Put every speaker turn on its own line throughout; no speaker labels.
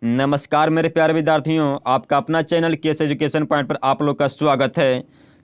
नमस्कार मेरे प्यारे विद्यार्थियों, आपका अपना चैनल केस एजुकेशन पॉइंट पर आप लोग का स्वागत है।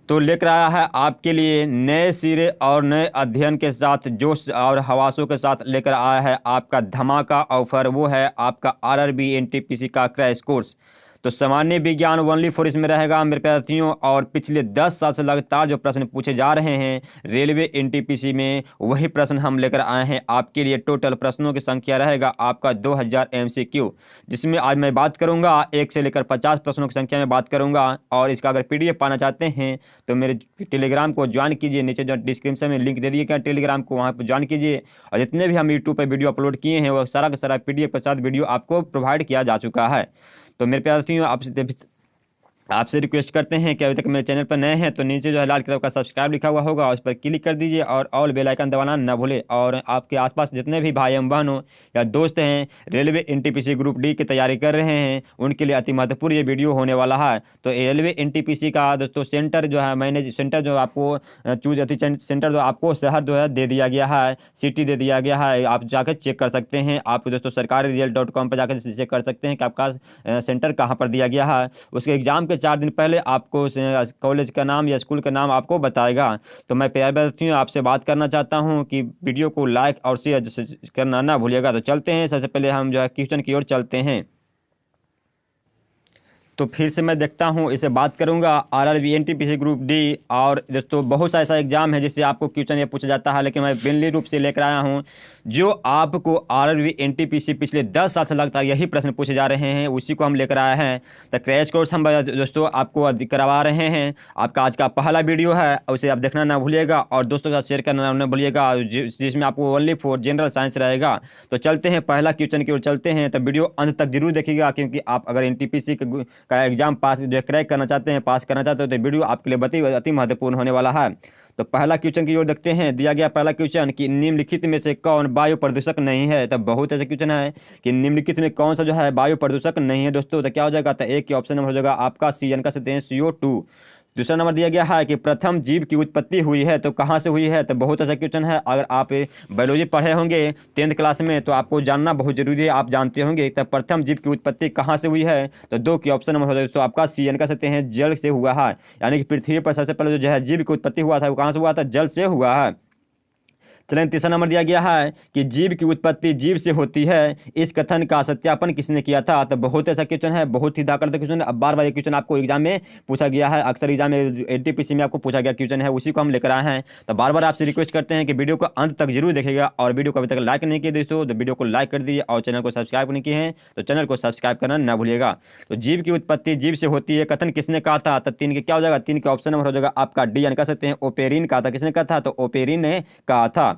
तो लेकर आया है आपके लिए नए सिरे और नए अध्ययन के साथ जोश और हवासों के साथ लेकर आया है आपका धमाका ऑफर। वो है आपका आरआरबी एनटीपीसी का क्रैश कोर्स। तो सामान्य विज्ञान ओनली फॉर इसमें रहेगा मेरे विद्यार्थियों। और पिछले 10 साल से लगातार जो प्रश्न पूछे जा रहे हैं रेलवे एनटीपीसी में, वही प्रश्न हम लेकर आए हैं आपके लिए। टोटल प्रश्नों की संख्या रहेगा आपका 2000 एमसीक्यू, जिसमें आज मैं बात करूंगा 1 से लेकर 50 प्रश्नों की संख्या में बात करूंगा। और इसका अगर पीडीएफ पाना चाहते हैं तो मेरे टेलीग्राम को ज्वाइन कीजिए, नीचे जो डिस्क्रिप्शन में लिंक दे दिए गया टेलीग्राम को, वहाँ पर ज्वाइन कीजिए। और जितने भी हम यूट्यूब पर वीडियो अपलोड किए हैं वो सारा का सारा पीडीएफ के साथ वीडियो आपको प्रोवाइड किया जा चुका है। तो मेरे प्यारे दोस्तों, आपसे रिक्वेस्ट करते हैं कि अभी तक मेरे चैनल पर नए हैं तो नीचे जो है लाल कलर का सब्सक्राइब लिखा हुआ होगा, उस पर क्लिक कर दीजिए और ऑल बेल आइकन दबाना न भूलें। और आपके आसपास जितने भी भाई एवं बहन हो या दोस्त हैं रेलवे एनटीपीसी ग्रुप डी की तैयारी कर रहे हैं, उनके लिए अति महत्वपूर्ण ये वीडियो होने वाला है। तो रेलवे एनटीपीसी का दोस्तों सेंटर जो है, मैंने सेंटर जो आपको चूज अति सेंटर जो आपको शहर जो है दे दिया गया है, सिटी दे दिया गया है। आप जाकर चेक कर सकते हैं। आप दोस्तों सरकारी रिजल्ट.com पर जाकर चेक कर सकते हैं कि आपका सेंटर कहाँ पर दिया गया है। उसके एग्जाम के 4 दिन पहले आपको कॉलेज का नाम या स्कूल का नाम आपको बताएगा। तो मैं प्यारे विद्यार्थियों आपसे बात करना चाहता हूं कि वीडियो को लाइक और शेयर करना ना भूलिएगा। तो चलते हैं, सबसे पहले हम जो है क्वेश्चन की ओर चलते हैं। तो फिर से मैं देखता हूँ, इसे बात करूँगा आरआरबी एनटीपीसी ग्रुप डी। और दोस्तों बहुत सा ऐसा एग्जाम है जिससे आपको क्वेश्चन ये पूछा जाता है, लेकिन मैं मेनली रूप से लेकर आया हूँ जो आपको आरआरबी एनटीपीसी पिछले 10 साल से लगातार यही प्रश्न पूछे जा रहे हैं, उसी को हम लेकर आए हैं। तो क्रैश कोर्स हम दोस्तों आपको करवा रहे हैं। आपका आज का पहला वीडियो है, उसे आप देखना ना भूलिएगा और दोस्तों के साथ शेयर करना ना भूलिएगा, जिसमें आपको ओनली फॉर जनरल साइंस रहेगा। तो चलते हैं पहला क्वेश्चन की ओर चलते हैं। तो वीडियो अंत तक जरूर देखिएगा, क्योंकि आप अगर एनटीपीसी का एग्जाम पास जो क्रैक करना चाहते हैं, पास करना चाहते हो, तो वीडियो आपके लिए अति महत्वपूर्ण होने वाला है। तो पहला क्वेश्चन की ओर देखते हैं। दिया गया पहला क्वेश्चन कि निम्नलिखित में से कौन वायु प्रदूषक नहीं है। तो बहुत ऐसे क्वेश्चन है कि निम्नलिखित में कौन सा जो है वायु प्रदूषक नहीं है दोस्तों। तो क्या हो जाएगा, तो एक के ऑप्शन नंबर हो जाएगा आपका सी, यानी कह सकते हैं CO2। दूसरा नंबर दिया गया है कि प्रथम जीव की उत्पत्ति हुई है, तो कहाँ से हुई है। तो बहुत ऐसा क्वेश्चन है, अगर आप बायोलॉजी पढ़े होंगे 10th क्लास में तो आपको जानना बहुत जरूरी है, आप जानते होंगे। तो प्रथम जीव की उत्पत्ति कहाँ से हुई है, तो 2 के ऑप्शन नंबर हो जाएगा तो आपका सी, यानी कह सकते हैं जल से हुआ है। यानी कि पृथ्वी पर सबसे पहले जो है जीव की उत्पत्ति हुआ था वो कहाँ से हुआ था, जल से हुआ है। चलें, तीसरा नंबर दिया गया है कि जीव की उत्पत्ति जीव से होती है, इस कथन का सत्यापन किसने किया था। तो बहुत ऐसा क्वेश्चन है, बहुत ही धाकड़ क्वेश्चन। अब बार बार ये क्वेश्चन आपको एग्जाम में पूछा गया है, अक्सर एग्जाम में एनटीपीसी में आपको पूछा गया क्वेश्चन है, उसी को हम लेकर आए हैं। तो बार बार आपसे रिक्वेस्ट करते हैं कि वीडियो को अंत तक जरूर देखिएगा। और वीडियो को अभी तक लाइक नहीं किए दोस्तों तो वीडियो को लाइक कर दीजिए, और चैनल को सब्सक्राइब नहीं किए हैं तो चैनल को सब्सक्राइब करना ना भूलिएगा। तो जीव की उत्पत्ति जीव से होती है, कथन किसने कहा था। तो 3 के क्या हो जाएगा, 3 के ऑप्शन नंबर हो जाएगा आपका डी, यानी कह सकते हैं ओपेरिन कहा था। किसने कहा था, तो ओपेरिन ने कहा था।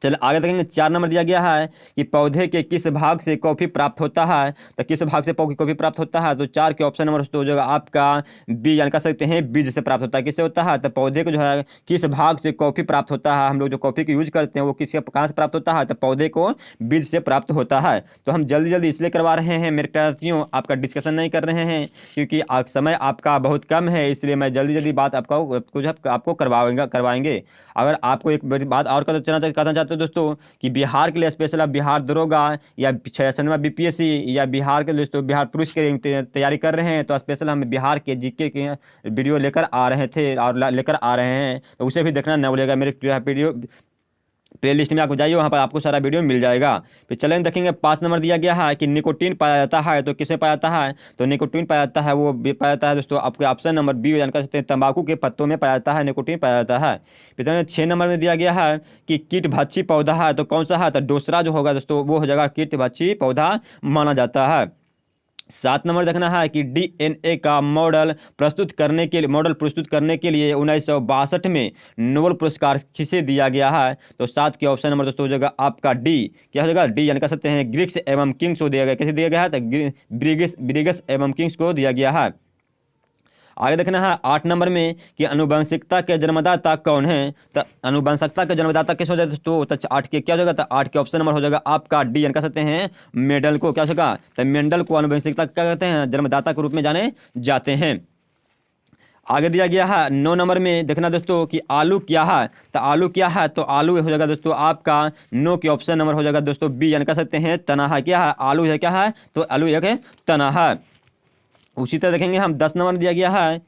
चलिए आगे देखेंगे। 4 नंबर दिया गया है कि पौधे के किस भाग से कॉफी प्राप्त होता है। तो किस भाग से कॉफी प्राप्त होता है, तो 4 के ऑप्शन नंबर हो जाएगा आपका बी, यानी कह सकते हैं बीज से प्राप्त होता है। किससे होता है, तो पौधे को जो है किस भाग से कॉफी प्राप्त होता है। हम लोग जो कॉफी को यूज करते हैं वो किससे कहाँ से प्राप्त होता है, तो पौधे को बीज से प्राप्त होता है। तो हम जल्दी जल्दी इसलिए करवा रहे हैं मेरे विद्यार्थियों, आपका डिस्कशन नहीं कर रहे हैं, क्योंकि समय आपका बहुत कम है, इसलिए मैं जल्दी जल्दी बात आपको करवाएंगे। अगर आपको एक बात और कहना चाहते हो दोस्तों कि बिहार के लिए स्पेशल आप बिहार दरोगा या 6वां बीपीएससी या बिहार के दोस्तों बिहार पुलिस के तैयारी कर रहे हैं, तो स्पेशल हम बिहार के जीके के वीडियो लेकर आ रहे थे और लेकर आ रहे हैं, तो उसे भी देखना न भूलिएगा। मेरे वीडियो प्ले लिस्ट में आपको जाइए, वहाँ पर आपको सारा वीडियो मिल जाएगा। फिर चलें देखेंगे। 5 नंबर दिया गया है कि निकोटीन पाया जाता है, तो किसे पाया जाता है, तो निकोटीन पाया जाता है, वो भी पाया जाता है दोस्तों आपके ऑप्शन नंबर बी, यानी कह सकते हैं तंबाकू के पत्तों में पाया जाता है, निकोटीन पाया जाता है। फिर 6 नंबर में दिया गया है कि कीटभक्षी पौधा है, तो कौन सा है, तो दूसरा जो होगा दोस्तों वो हो जाएगा कीटभक्षी पौधा माना जाता है। 7 नंबर देखना है कि डीएनए का मॉडल प्रस्तुत करने के लिए 1962 में नोबेल पुरस्कार किसे दिया गया है। तो 7 के ऑप्शन नंबर दोस्तों हो जाएगा आपका डी। क्या हो जाएगा, डी, यानी कह सकते हैं ग्रिग्स एवं किंग्स को दिया गया। किसे दिया गया है, तो ब्रिगस एवं किंग्स को दिया गया है। आगे देखना है 8 नंबर में कि अनुवंशिकता के जन्मदाता कौन है। तो अनुवंशिकता के जन्मदाता किस हो जाए तो 8 के क्या हो जाएगा, तो 8 के ऑप्शन नंबर हो जाएगा आपका डी, यानी कह सकते हैं मेंडल को। क्या हो जाएगा, तो मेंडल को अनुवंशिकता क्या कहते हैं, जन्मदाता के रूप में जाने जाते हैं। आगे दिया गया है 9 नंबर में, देखना दोस्तों कि आलू क्या है। तो आलू क्या है, तो आलू हो जाएगा दोस्तों आपका 9 के ऑप्शन नंबर हो जाएगा दोस्तों बी, यानी कह सकते हैं तना है। क्या है, आलू है, क्या है, तो आलू एक है, तना है। उसी तरह देखेंगे हम 10 नंबर दिया गया है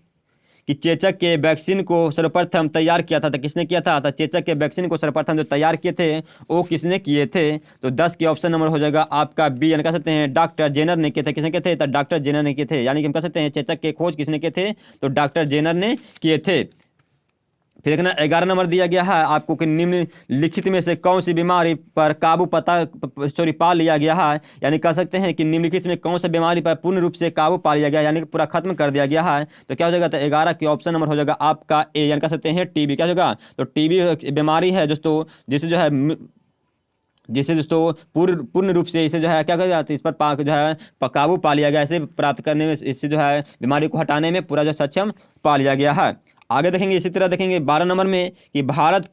कि चेचक के वैक्सीन को सर्वप्रथम तैयार किया था। तो किसने किया था, तो चेचक के वैक्सीन को सर्वप्रथम जो तैयार किए थे वो किसने किए थे। तो 10 के ऑप्शन नंबर हो जाएगा आपका बी, यानी कह सकते हैं डॉक्टर जेनर ने किए थे। किसने किए थे, तो डॉक्टर जेनर ने किए थे। यानी कि हम कह सकते हैं चेचक के खोज किसने किए थे, तो डॉक्टर जेनर ने किए थे। फिर देखना 11 नंबर दिया गया है आपको कि निम्नलिखित में से कौन सी बीमारी पर काबू पा लिया गया है। यानी कह सकते हैं कि निम्नलिखित में कौन सी बीमारी पर पूर्ण रूप से काबू पा लिया गया, यानी कि पूरा खत्म कर दिया गया है। तो क्या हो जाएगा, तो 11 के ऑप्शन नंबर हो जाएगा आपका ए, यानी कह सकते हैं टीबी। क्या होगा, तो टीबी बीमारी है दोस्तों जिसे दोस्तों पूर्ण रूप से इसे जो है क्या कहा जाता है, इस पर जो है काबू पा लिया गया। इसे प्राप्त करने में, इससे जो है बीमारी को हटाने में पूरा जो सक्षम पा लिया गया है। आगे देखेंगे, इसी तरह देखेंगे 12 नंबर में कि भारत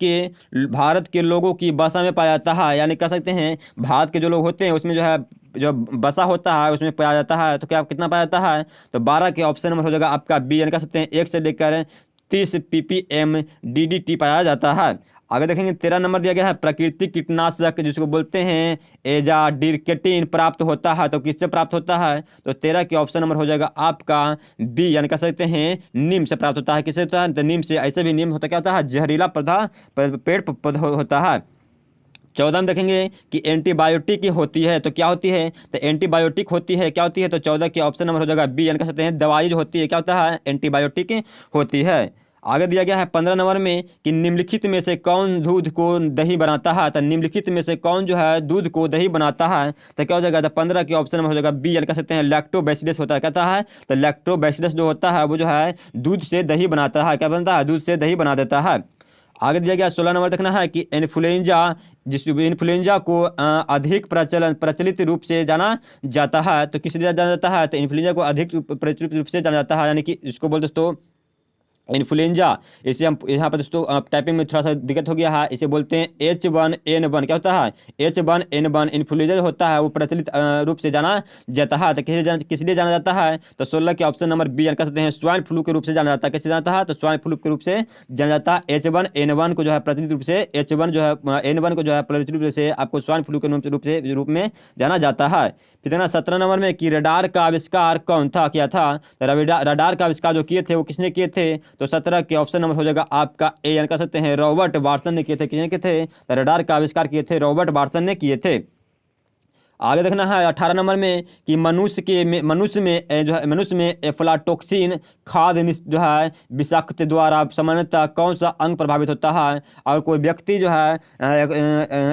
के लोगों की बसा में पाया जाता है। यानी कह सकते हैं भारत के जो लोग होते हैं उसमें जो है जो बसा होता है उसमें पाया जाता है। तो क्या कितना पाया जाता है, तो 12 के ऑप्शन नंबर हो जाएगा आपका बी, यानी कह सकते हैं 1 से लेकर 30 ppm DDT पाया जाता है। आगे देखेंगे 13 नंबर दिया गया है प्राकृतिक कीटनाशक जिसको बोलते हैं एजाडिरकेटिन प्राप्त होता है। तो किससे प्राप्त होता है, तो 13 के ऑप्शन नंबर हो जाएगा आपका बी, यानी कह सकते हैं नीम से प्राप्त होता है। किससे होता है, तो नीम से। ऐसे भी नीम होता क्या होता है, जहरीला पौधा पेड़ पौधा होता है। 14 में देखेंगे कि एंटीबायोटिक होती है। तो क्या होती है, तो एंटीबायोटिक होती है, क्या होती है, तो 14 के ऑप्शन नंबर हो जाएगा बी, यानी कह सकते हैं दवाई जो होती है क्या होता है, एंटीबायोटिक होती है। आगे दिया गया है 15 नंबर में कि निम्नलिखित में से कौन दूध को दही बनाता है। तो निम्नलिखित में से कौन जो है दूध को दही बनाता है, तो क्या हो जाएगा, तो 15 के ऑप्शन में हो जाएगा बी, यानी कह सकते हैं लैक्टोबैसिलस होता है। कहता है तो लैक्टोबैसिलस जो होता है वो जो है दूध से दही बनाता है। क्या बनता है, दूध से दही बना देता है। आगे दिया गया 16 नंबर देखना है कि इन्फ्लुएंजा इन्फ्लुएंजा को अधिक प्रचलित रूप से जाना जाता है। तो किस लिए जाना जाता है, तो इन्फ्लुएंजा को अधिक प्रचलित रूप से जाना जाता है, यानी कि इसको बोल दोस्तों इन्फ्लुएंजा। इसे हम यहाँ पर दोस्तों टाइपिंग में थोड़ा सा दिक्कत हो गया है, इसे बोलते हैं H1N1। क्या होता है, H1N1 इन्फ्लुएंजा होता है वो प्रचलित रूप से जाना जाता है। तो किस लिए जाना जाता है, तो 16 के ऑप्शन नंबर बी, कह सकते हैं स्वाइन फ्लू के रूप से जाना जाता है। कैसे जाता है, तो स्वाइन फ्लू के रूप से जाना जाता है। H1N1 को जो है प्रचलित रूप से H1 जो है N1 को जो है प्रचलित रूप से आपको स्वाइन फ्लू के रूप में जाना जाता है। फिर देखना 17 नंबर में कि रडार का आविष्कार कौन था, किया था। रडार का आविष्कार जो किए थे वो किसने किए थे, तो 17 के ऑप्शन नंबर हो जाएगा आपका ए, यानी कह सकते हैं रॉबर्ट वाटसन ने किए थे। किसने किए थे, तो रडार का आविष्कार किए थे रॉबर्ट वाटसन ने किए थे। आगे देखना है 18 नंबर में कि मनुष्य में एफ्लाटॉक्सिन खाद्य जो है विषाक्त द्वारा सामान्यतः कौन सा अंग प्रभावित होता है। और कोई व्यक्ति जो है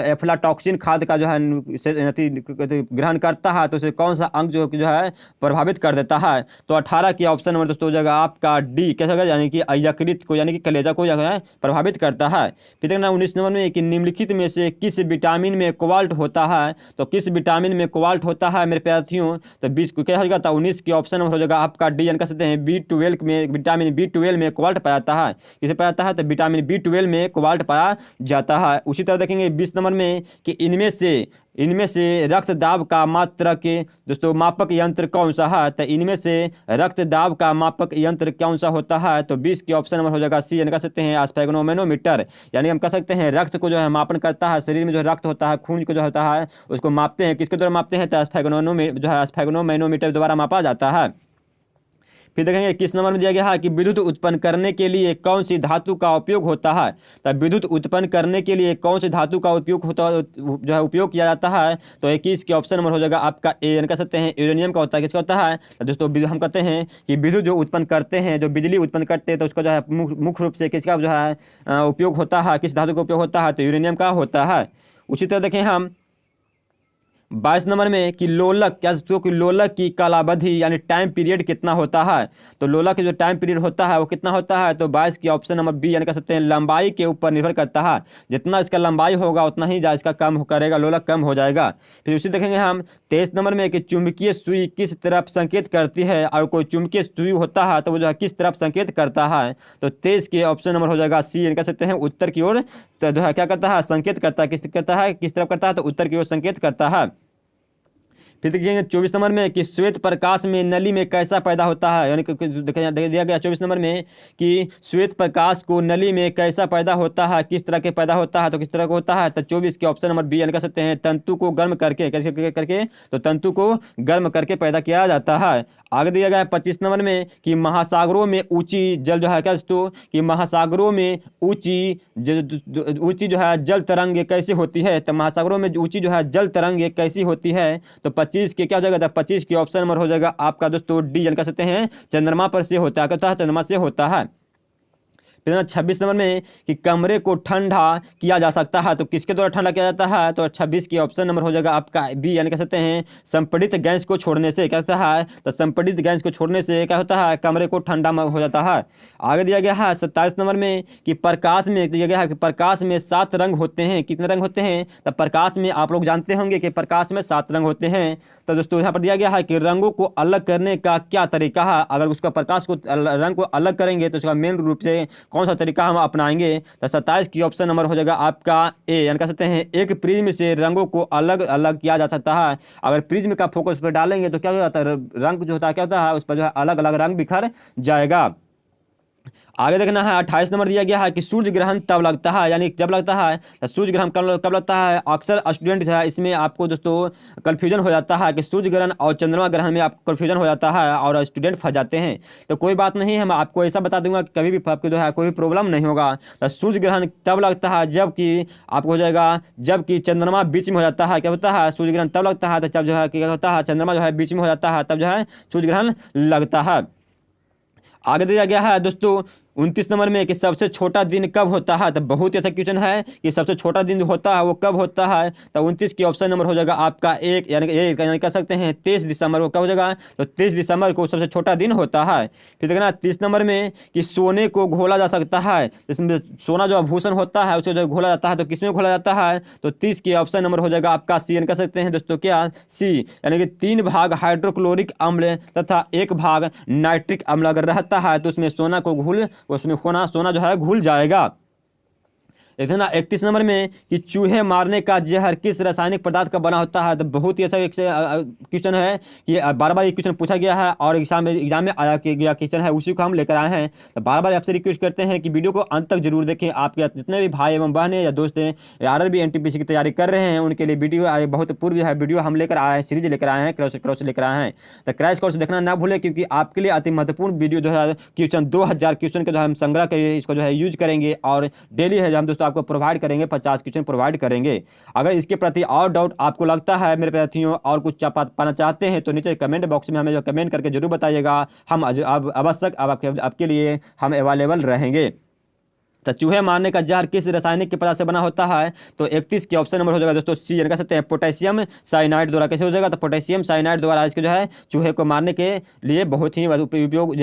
एफ्लाटॉक्सिन खाद्य का जो है ग्रहण करता है तो उसे कौन सा अंग जो है प्रभावित कर देता है। तो 18 के ऑप्शन नंबर दोस्तों हो जाएगा आपका डी, कैसा होगा, यानी कि यकृत को, यानी कि कलेजा को जो है प्रभावित करता है। फिर देखना 19 नंबर में कि निम्नलिखित में से किस विटामिन में कोबाल्ट होता है। तो किस विटामिन में कोबाल्ट होता है मेरे विद्यार्थियों, तो 20 को क्या हो जाएगा, 19 के ऑप्शन नंबर हो जाएगा आपका डी, यानी कह सकते हैं B12 में, विटामिन B12 में कोबाल्ट पाया जाता है। किसे पाया जाता है, तो विटामिन B12 में कोबाल्ट पाया जाता है। उसी तरह देखेंगे 20 नंबर में कि इनमें से रक्त दाब का मात्रक दोस्तों मापक यंत्र कौन सा है। तो इनमें से रक्त दाब का मापक यंत्र कौन सा होता है, तो 20 के ऑप्शन नंबर हो जाएगा सी, यानी कह सकते हैं स्फेगनोमेनोमीटर। यानी हम कह सकते हैं रक्त को जो है मापन करता है, शरीर में जो रक्त होता है, खून को जो होता है उसको मापते हैं। किसके द्वारा मापते हैं, तो स्फेगनोमेनोमीटर द्वारा मापा जाता है। फिर देखेंगे किस नंबर में दिया गया है कि विद्युत उत्पन्न करने के लिए कौन सी धातु का उपयोग होता है। तो विद्युत उत्पन्न करने के लिए कौन सी धातु का उपयोग किया जाता है, तो 21 के ऑप्शन नंबर हो जाएगा आपका ए, कह सकते हैं यूरेनियम का होता है। किसका होता है, तो दोस्तों हम कहते हैं कि विद्युत जो उत्पन्न करते हैं, जो बिजली उत्पन्न करते हैं, तो उसका जो है मुख्य रूप से किसका जो है उपयोग होता है, किस धातु का उपयोग होता है, तो यूरेनियम का होता है। उसी तरह देखें हम 22 नंबर में कि लोलक, क्या दोस्तों कि लोलक की कालावधि यानी टाइम पीरियड कितना होता है। तो लोलक की जो टाइम पीरियड होता है वो कितना होता है, तो 22 की ऑप्शन नंबर बी, यानी कह सकते हैं लंबाई के ऊपर निर्भर करता है। जितना इसका लंबाई होगा उतना ही इसका कम करेगा, लोलक कम हो जाएगा। फिर उसी देखेंगे हम 23 नंबर में कि चुंबकीय सुई किस तरफ संकेत करती है। और कोई चुंबकीय सुई होता है तो वो जो है किस तरफ संकेत करता है, तो 23 के ऑप्शन नंबर हो जाएगा सी, यानी कह सकते हैं उत्तर की ओर। तो जो है क्या करता है, संकेत करता है, किस तरफ करता है, तो उत्तर की ओर संकेत करता है। फिर देखेंगे 24 नंबर में कि श्वेत प्रकाश में नली में कैसा पैदा होता है, यानी कि दिया गया 24 नंबर में कि श्वेत प्रकाश को नली में कैसा पैदा होता है, किस तरह के पैदा होता है, तो किस तरह का होता है, तो 24 के ऑप्शन नंबर बी यानी कह सकते हैं तंतु को गर्म करके, कैसे करके, तो तंतु को गर्म करके पैदा किया जाता है। आगे दिया गया है 25 नंबर में कि महासागरों में ऊंची जल जो है क्या दोस्तों, कि महासागरों में ऊंची जो है जल तरंग कैसे होती है, तो महासागरों में ऊंची जो है जल तरंग कैसी होती है, तो 25 के क्या हो जाएगा, 25 के ऑप्शन नंबर हो जाएगा आपका दोस्तों डी यानी कह सकते हैं चंद्रमा पर से होता है, क्या होता है, चंद्रमा से होता है। फिर 26 नंबर में कि कमरे को ठंडा किया जा सकता है, तो किसके द्वारा ठंडा किया जाता है, तो 26 की ऑप्शन नंबर हो जाएगा आपका बी यानी कह सकते हैं संपीड़ित गैस को छोड़ने से, क्या होता है, तो संपीड़ित गैस को छोड़ने से क्या होता है, कमरे को ठंडा हो जाता है। आगे दिया गया है 27 नंबर में कि प्रकाश में दिया गया है कि प्रकाश में 7 रंग होते हैं, कितने रंग होते हैं, तो प्रकाश में आप लोग जानते होंगे कि प्रकाश में 7 रंग होते हैं। तो दोस्तों यहाँ पर दिया गया है कि रंगों को अलग करने का क्या तरीका है, अगर उसका प्रकाश को रंग को अलग करेंगे तो उसका मेन रूप से कौन सा तरीका हम अपनाएंगे, तो 27 की ऑप्शन नंबर हो जाएगा आपका ए यानी कह सकते हैं एक प्रिज्म से रंगों को अलग अलग किया जा सकता है। अगर प्रिज्म का फोकस पर डालेंगे तो क्या हो जाता है, रंग जो होता है क्या होता है, उस पर जो है अलग अलग रंग बिखर जाएगा। आगे देखना है 28 नंबर दिया गया है कि सूर्य ग्रहण तब लगता है, यानी जब लगता है, तो सूर्य ग्रहण कब लगता है, अक्सर स्टूडेंट जो है इसमें आपको दोस्तों कन्फ्यूजन हो जाता है कि सूर्य ग्रहण और चंद्रमा ग्रहण में आपको कन्फ्यूजन हो जाता है और स्टूडेंट फंस जाते हैं। तो कोई बात नहीं है, मैं आपको ऐसा बता दूंगा कि कभी भी आपको जो है कोई भी प्रॉब्लम नहीं होगा। तो सूर्य ग्रहण तब लगता है जबकि आपको हो जाएगा जबकि चंद्रमा बीच में हो जाता है, क्या होता है, सूर्य ग्रहण तब लगता है तो जब जो है क्या होता है, चंद्रमा जो है बीच में हो जाता है, तब जो है सूर्य ग्रहण लगता है। आगे दिया गया है दोस्तों 29 नंबर में कि सबसे छोटा दिन कब होता है, तो बहुत ही अच्छा क्वेश्चन है कि सबसे छोटा दिन जो होता है वो कब होता है, तो 29 की ऑप्शन नंबर हो जाएगा आपका एक यानी कह सकते हैं 23 दिसंबर को कब हो जाएगा, तो 23 दिसंबर को सबसे छोटा दिन होता है। फिर देखना 30 नंबर में कि सोने को घोला जा सकता है, जिसमें सोना जो आभूषण होता है उसे जो घोला जाता है, तो किसमें घोला जाता है, तो 30 की ऑप्शन नंबर हो जाएगा आपका सी यानी कह सकते हैं दोस्तों क्या, सी यानी कि 3 भाग हाइड्रोक्लोरिक अम्ल तथा 1 भाग नाइट्रिक अम्ल अगर रहता है तो उसमें सोना जो है घुल जाएगा। देखते ना 31 नंबर में कि चूहे मारने का जहर किस रासायनिक पदार्थ का बना होता है, तो बहुत ही अच्छा क्वेश्चन है कि बार बार ये क्वेश्चन पूछा गया है और एग्जाम में आया गया क्वेश्चन है, उसी को हम लेकर आए हैं। तो बार बार आपसे रिक्वेस्ट करते हैं कि वीडियो को अंत तक जरूर देखें। आपके जितने भी भाई एवं बहन या दोस्त हैं RRB NTPC की तैयारी कर रहे हैं उनके लिए वीडियो बहुत पूर्व है वीडियो हम लेकर आए हैं, सीरीज लेकर आए हैं, क्रैश लेकर आए हैं। तो क्रैश कोर्स देखना ना भूलें क्योंकि आपके लिए अति महत्वपूर्ण वीडियो जो है क्वेश्चन 2000 क्वेश्चन का जो हम संग्रह के इसको जो है यूज करेंगे और डेली है हम दोस्तों आपको प्रोवाइड करेंगे, 50 क्वेश्चन प्रोवाइड करेंगे। अगर इसके प्रति और डाउट आपको लगता है मेरे विद्यार्थियों और कुछ पाना चाहते हैं तो नीचे कमेंट बॉक्स में हमें जो कमेंट करके जरूर बताइएगा, हम अब आवश्यक अब आपके लिए हम अवेलेबल रहेंगे। तो चूहे मारने का जहर किस रासायनिक के पदार्थ से बना होता है, तो 31 के ऑप्शन नंबर हो जाएगा दोस्तों सी यानी कह सकते हैं पोटेशियम साइनाइड द्वारा। कैसे हो जाएगा, तो पोटेशियम साइनाइड द्वारा इसको जो है चूहे को मारने के लिए बहुत ही उपयोग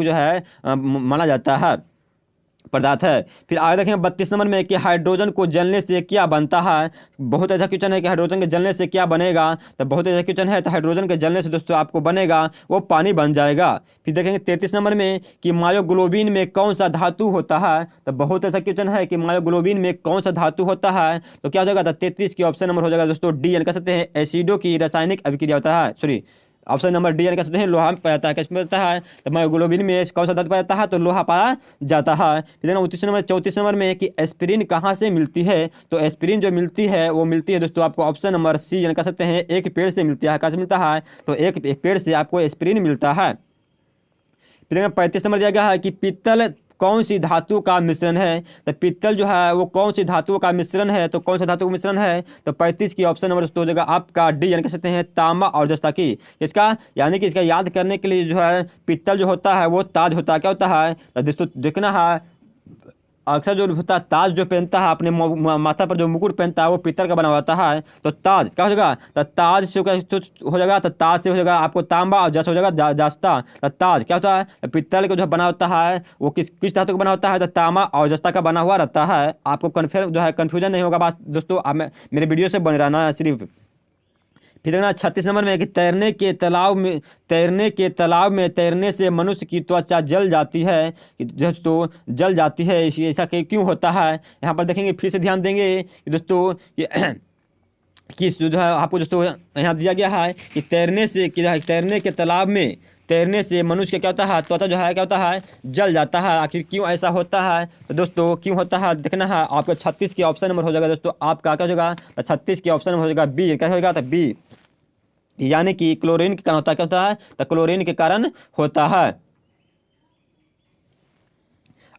जो है माना जाता है पदार्थ है। फिर आगे देखें 32 नंबर में कि हाइड्रोजन को जलने से क्या बनता है, बहुत अच्छा क्वेश्चन है कि हाइड्रोजन के जलने से क्या बनेगा, तो बहुत अच्छा क्वेश्चन है। तो हाइड्रोजन के जलने से दोस्तों आपको बनेगा वो पानी बन जाएगा। फिर देखेंगे 33 नंबर में कि मायोग्लोबिन में कौन सा धातु होता है, तो बहुत अच्छा क्वेश्चन है कि मायोग्लोबिन में कौन सा धातु होता है, तो क्या हो जाएगा, 33 की ऑप्शन नंबर हो जाएगा दोस्तों डी यानी कह सकते हैं एसिडो की रासायनिक अभिक्रिया होता है, सॉरी ऑप्शन नंबर डी यानी कह सकते हैं लोहा में पाया जाता है। किस में पाता है, तो मायोग्लोबिन में कौन सा धातु पाया जाता है, तो लोहा पाया जाता है। फिर 34 नंबर में कि एस्पिरिन कहाँ से मिलती है, तो एस्पिरिन जो मिलती है वो मिलती है दोस्तों आपको ऑप्शन नंबर सी यानी कह सकते हैं एक पेड़ से मिलती है। कहाँ से मिलता है, तो एक पेड़ से आपको एस्पिरिन मिलता है। फिर 35 नंबर दिया गया है कि पीतल कौन सी धातु का मिश्रण है, तो पीतल जो है वो कौन सी धातु का मिश्रण है, तो कौन सा धातु का मिश्रण है, तो 35 की ऑप्शन नंबर हो जाएगा आपका डी यानी कह सकते हैं तांबा और जस्ता की। इसका यानी कि इसका याद करने के लिए जो है पीतल जो होता है वो ताज होता है, क्या होता है, तो दोस्तों देखना है अक्सर जो होता है ताज जो पहनता है अपने माथा पर जो मुकुट पहनता है वो पीतल का बना होता है। तो ताज क्या हो जाएगा, तो ताज से हो जाएगा, तो ताज से हो जाएगा आपको तांबा और जस हो जाएगा जस्ता। तो ताज क्या होता है, पीतल का जो बना होता है वो किस धातु का बना होता है, तो तांबा और जस्ता का बना हुआ रहता है। आपको कन्फ्यूजन नहीं होगा बात दोस्तों, आप मेरे वीडियो से बने रहना है सिर्फ। फिर देखना 36 नंबर में कि तैरने के तालाब में तैरने से मनुष्य की त्वचा जल जाती है, दोस्तों जल जाती है, ऐसा क्यों होता है, यहाँ पर देखेंगे फिर से ध्यान देंगे कि दोस्तों कि जो है आपको दोस्तों यहाँ दिया गया है कि तैरने के तालाब में तैरने से मनुष्य का क्या होता है, त्वचा जो है क्या होता है, जल जाता है। आखिर क्यों ऐसा होता है? तो दोस्तों क्यों होता है देखना है आपको। 36 के ऑप्शन नंबर हो जाएगा दोस्तों आपका क्या हो जाएगा, तो 36 के ऑप्शन नंबर हो जाएगा बी। क्या होगा, तो बी, यानी कि क्लोरीन के कारण होता है। क्या होता है, तो क्लोरीन के कारण होता है।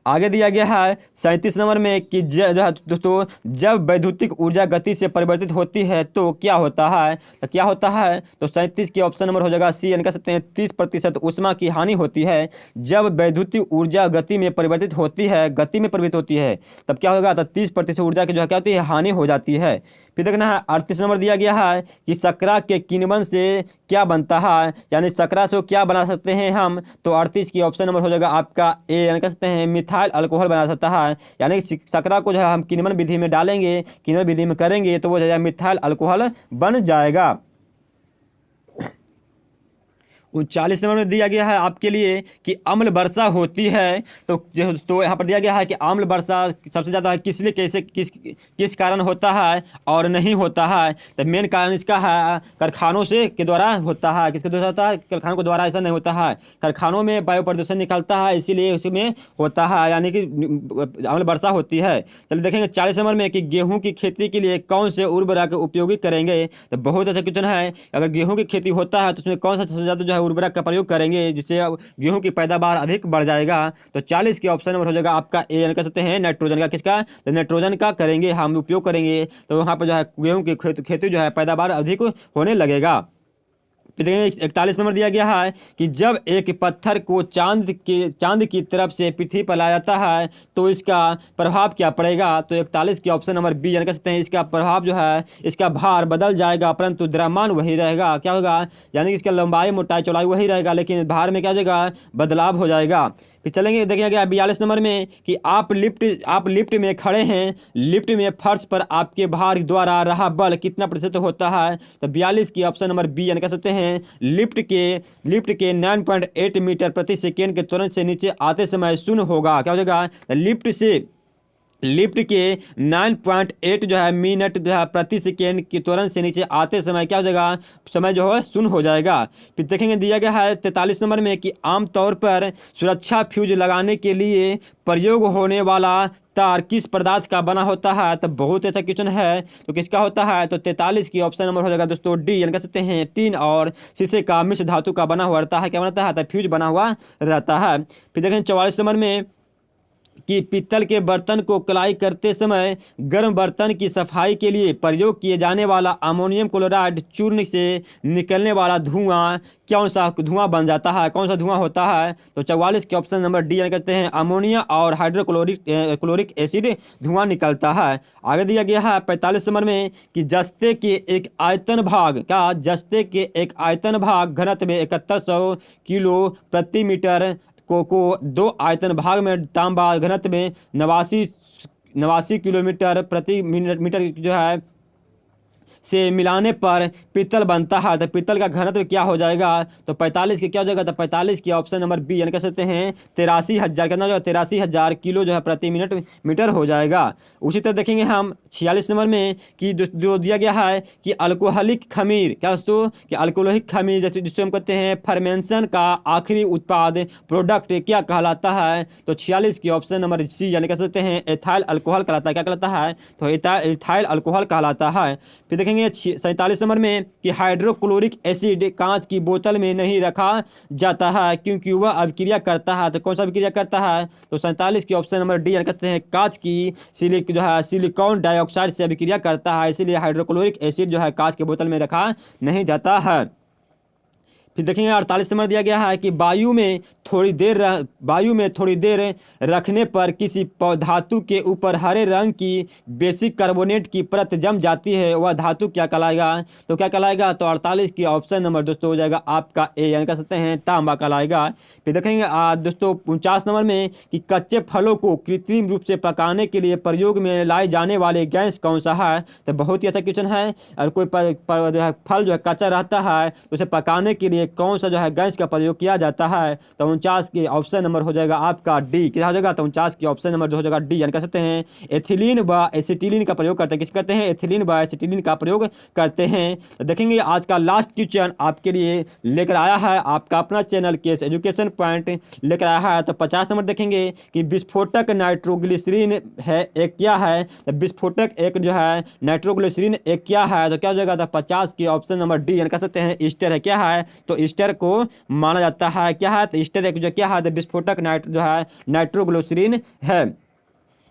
आगे दिया गया है 37 नंबर में कि जो है दोस्तों, जब वैद्युतिक ऊर्जा गति से परिवर्तित होती है तो क्या होता है, तो क्या होता है, तो 37 के ऑप्शन नंबर हो जाएगा सी, यानी कह सकते हैं 30% ऊष्मा की हानि होती है। जब वैद्युतिक ऊर्जा गति में परिवर्तित होती है तब क्या होगा, तो 30% ऊर्जा की जो है क्या होती है, हानि हो जाती है। फिर देखना है 38 नंबर दिया गया है कि शकरा के किण्वन से क्या बनता है, यानी शकरा से क्या बना सकते हैं हम, तो 38 की ऑप्शन नंबर हो जाएगा आपका ए, यानी कह सकते हैं मिथाइल अल्कोहल बना सकता है। यानी कि शकरा को जो है हम किण्वन विधि में डालेंगे, किण्वन विधि में करेंगे तो वो जो है मिथाइल अल्कोहल बन जाएगा। 39 नंबर में दिया गया है आपके लिए कि अम्ल वर्षा होती है, तो यहाँ पर दिया गया है कि अम्ल वर्षा सबसे ज़्यादा किस लिए, कैसे, किस कारण होता है और नहीं होता है। तो मेन कारण इसका है कारखानों से के द्वारा होता है। किसके द्वारा होता है, कारखानों के द्वारा ऐसा नहीं होता है। कारखानों में वायु प्रदूषण निकलता है, इसीलिए उसमें होता है, यानी कि अम्ल वर्षा होती है। चलिए देखेंगे 40 नंबर में कि गेहूँ की खेती के लिए कौन से उर्वरक उपयोगी करेंगे। तो बहुत अच्छा क्वेश्चन है। अगर गेहूँ की खेती होता है तो उसमें कौन सा सबसे ज़्यादा जो है उर्वरक का प्रयोग करेंगे, जिससे गेहूं की पैदावार अधिक बढ़ जाएगा। तो 40 के ऑप्शन नंबर हो जाएगा आपका ए, यानी कह सकते हैं नाइट्रोजन का। किसका, तो नाइट्रोजन का करेंगे हम उपयोग करेंगे, तो वहाँ पर जो है गेहूं की खेती जो है पैदावार अधिक होने लगेगा। फिर देखिए 41 नंबर दिया गया है कि जब एक पत्थर को चांद की तरफ से पृथ्वी पर लाया जाता है तो इसका प्रभाव क्या पड़ेगा। तो 41 के ऑप्शन नंबर बी, यानी कह सकते हैं इसका प्रभाव जो है, इसका भार बदल जाएगा परंतु द्रव्यमान वही रहेगा। क्या होगा, यानी कि इसका लंबाई मोटाई चौड़ाई वही रहेगा, लेकिन भार में क्या हो जाएगा, बदलाव हो जाएगा। फिर चलेंगे देखिए गया 42 नंबर में कि आप लिफ्ट में खड़े हैं, लिफ्ट में फर्श पर आपके भार द्वारा रहा बल कितना प्रतिशत होता है। तो 42 की ऑप्शन नंबर बी, यानी कह सकते हैं लिफ्ट के 9.8 मीटर प्रति सेकेंड के तुरंत से नीचे आते समय शून्य होगा। क्या हो जाएगा, लिफ्ट के 9.8 जो है मिनट जो है प्रति सेकेंड के तुरंत से नीचे आते समय क्या हो जाएगा, समय जो है शून्य हो जाएगा। फिर देखेंगे दिया गया है 43 नंबर में कि आमतौर पर सुरक्षा फ्यूज लगाने के लिए प्रयोग होने वाला तार किस पदार्थ का बना होता है। तो बहुत अच्छा क्वेश्चन है, तो किसका होता है, तो 43 की ऑप्शन नंबर हो जाएगा दोस्तों डी, यानी कह सकते हैं टीन और शीशे का मिश्र धातु का बना हुआ रहता है। क्या बनता है, तो फ्यूज बना हुआ रहता है। फिर देखें 44 नंबर में कि पीतल के बर्तन को कलाई करते समय गर्म बर्तन की सफाई के लिए प्रयोग किए जाने वाला अमोनियम क्लोराइड चूर्ण से निकलने वाला धुआं कौन सा धुआं बन जाता है, कौन सा धुआं होता है। तो 44 के ऑप्शन नंबर डी, यानी कहते हैं अमोनिया और हाइड्रोक्लोरिक एसिड धुआं निकलता है। आगे दिया गया है 45 नंबर में कि जस्ते के एक आयतन भाग घनत्व में 7100 किलो प्रति मीटर को 2 आयतन भाग में तांबा घनत्व में 89 किलोमीटर प्रति मीटर जो है से मिलाने पर पीतल बनता है। तो पीतल का घनत्व क्या हो जाएगा, तो 45 के क्या हो जाएगा, तो 45 की ऑप्शन नंबर बी, यानी कह सकते हैं 83,000 कितना जो है 83,000 किलो जो है प्रति मीटर हो जाएगा। उसी तरह देखेंगे हम 46 नंबर में कि जो दिया गया है कि अल्कोहलिक खमीर, क्या दोस्तों, कि अल्कोहलिक खमीर जैसे जिसको हम कहते हैं फर्मेंशन का आखिरी उत्पाद प्रोडक्ट क्या कहलाता है। तो 46 की ऑप्शन नंबर सी, यानी कह सकते हैं एथाइल अल्कोहल कहलाता है। क्या कहलाता है, तो एथाइल अल्कोहल कहलाता है। फिर देखेंगे 47 नंबर में कि हाइड्रोक्लोरिक एसिड कांच की बोतल में नहीं रखा जाता है क्योंकि वह अभिक्रिया करता है। तो कौन सा अभिक्रिया करता है, तो 47 की ऑप्शन नंबर डी, यानी कहते हैं कांच की सिलिकॉन डाइऑक्साइड से अभिक्रिया करता है, इसीलिए हाइड्रोक्लोरिक एसिड जो है कांच की बोतल में रखा नहीं जाता है। फिर देखेंगे 48 नंबर दिया गया है कि वायु में थोड़ी देर रखने पर किसी धातु के ऊपर हरे रंग की बेसिक कार्बोनेट की परत जम जाती है, वह धातु क्या कहलाएगा। तो क्या कहलाएगा, तो 48 की ऑप्शन नंबर दोस्तों हो जाएगा आपका ए, यानी कह सकते हैं तांबा कहलाएगा। फिर देखेंगे दोस्तों 49 नंबर में कि कच्चे फलों को कृत्रिम रूप से पकाने के लिए प्रयोग में लाए जाने वाले गैस कौन सा है। तो बहुत ही अच्छा क्वेश्चन है। और कोई फल जो है कच्चा रहता है तो उसे पकाने के लिए कौन सा जो है गैस का प्रयोग किया जाता है, तो 49 के ऑप्शन नंबर हो जाएगा आपका डी। क्या हो जाएगा, तो 49 के ऑप्शन नंबर जो हो जाएगा डी। यानी कह सकते हैं एथिलीन व एसिटिलीन का प्रयोग करते हैं। किस करते हैं, एथिलीन व एसिटिलीन का प्रयोग करते हैं। तो देखेंगे आज का लास्ट क्वेश्चन आपके लिए लेकर आया है आपका अपना चैनल केस एजुकेशन पॉइंट लेकर आया है। तो 50 नंबर देखेंगे कि विस्फोटक नाइट्रोग्लिसरीन है एक क्या है, तो विस्फोटक एक जो है नाइट्रोग्लिसरीन एक क्या है, तो क्या हो जाएगा, तो 50 की ऑप्शन नंबर डी। यानी कह सकते हैं ईस्टर है। क्या है, तो ईस्टर को माना जाता है। क्या है, तो ईस्टर एक जो क्या है, तो विस्फोटक जो है नाइट्रोग्लिसरीन है।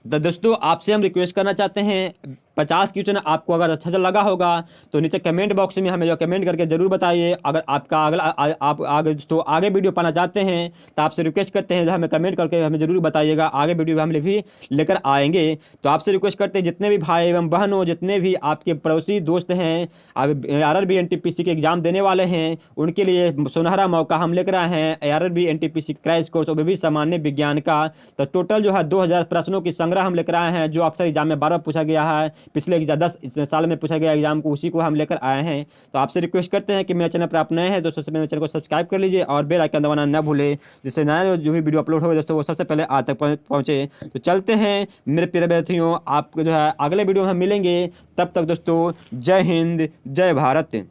तो दोस्तों आपसे हम रिक्वेस्ट करना चाहते हैं 50 क्वेश्चन आपको अगर अच्छा सा लगा होगा तो नीचे कमेंट बॉक्स में हमें जो कमेंट करके ज़रूर बताइए। अगर आपका अगला आप आगे तो आगे वीडियो पाना चाहते हैं तो आपसे रिक्वेस्ट करते हैं हमें कमेंट करके हमें ज़रूर बताइएगा, आगे वीडियो हम भी लेकर आएंगे। तो आपसे रिक्वेस्ट करते हैं जितने भी भाई एवं बहन हो, जितने भी आपके पड़ोसी दोस्त हैं RRB NTPC के एग्ज़ाम देने वाले हैं, उनके लिए सुनहरा मौका हम लेकर आए हैं RRB NTPC क्रैश कोर्स और भी सामान्य विज्ञान का। तो टोटल जो है 2000 प्रश्नों की संग्रह हम लेकर आए हैं, जो अक्सर एग्जाम में बार पूछा गया है, पिछले 10 साल में पूछा गया एग्जाम को, उसी को हम लेकर आए हैं। तो आपसे रिक्वेस्ट करते हैं कि मेरे चैनल पर आप नए हैं तो सबसे पहले मेरे चैनल को सब्सक्राइब कर लीजिए और बेल आइकन दबाना न भूलें, जिससे नया जो भी वीडियो अपलोड होगा दोस्तों वो सबसे पहले आप तक पहुँचे। तो चलते हैं मेरे प्यारे विद्यार्थियों, आप जो है अगले वीडियो में हम मिलेंगे। तब तक दोस्तों जय हिंद जय भारत।